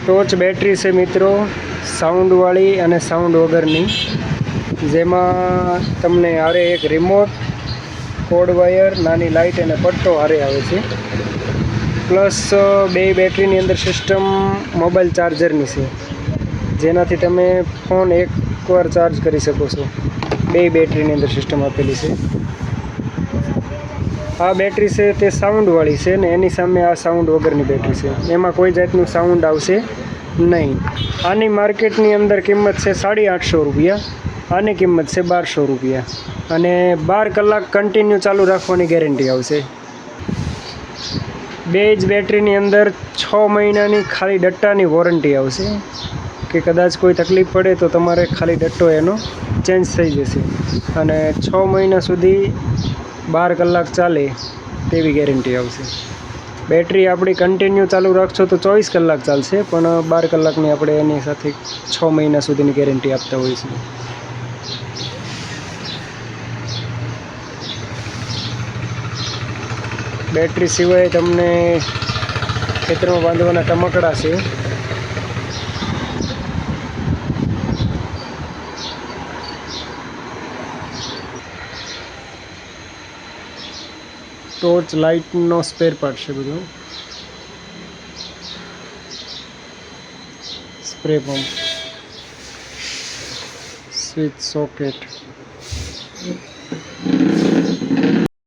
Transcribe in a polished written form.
Torch battery છે મિત્રો, સાઉન્ડવાળી અને સાઉન્ડ વગરની, જેમાં તમને હારે એક રિમોટ, કોડ વાયર, નાની લાઇટ અને પટ્ટો હારે આવે છે. પ્લસ બે બેટરીની અંદર સિસ્ટમ મોબાઈલ ચાર્જરની છે, જેનાથી તમે ફોન એકવાર ચાર્જ કરી શકો છો. બે બેટરીની અંદર સિસ્ટમ આપેલી છે. આ બેટરી છે તે સાઉન્ડવાળી છે ને એની સામે આ સાઉન્ડ વગરની બેટરી છે. એમાં કોઈ જાતનું સાઉન્ડ આવશે નહીં. આની માર્કેટની અંદર કિંમત છે 850 રૂપિયા, આની કિંમત છે 1200 રૂપિયા, અને 12 કલાક કન્ટિન્યુ ચાલુ રાખવાની ગેરંટી આવશે. બે જ બેટરીની અંદર 6 મહિનાની ખાલી ડટ્ટાની વોરંટી આવશે, કે કદાચ કોઈ તકલીફ પડે તો તમારે ખાલી ડટ્ટો એનો ચેન્જ થઈ જશે, અને 6 મહિના સુધી 12 કલાક ચાલે તેવી ગેરંટી આવશે. બેટરી આપણી કન્ટિન્યુ ચાલુ રાખશો તો 24 કલાક ચાલશે, પણ 12 કલાકની આપણે એની સાથે 6 મહિના સુધીની ગેરંટી આપતા હોઈએ છીએ. બેટરી સિવાય તમને ખેતરમાં બાંધવાના ટમકડા છે. ટોર્ચ લાઇટનો સ્પેર પાર્ટ છે બધું. Spray pump, switch socket,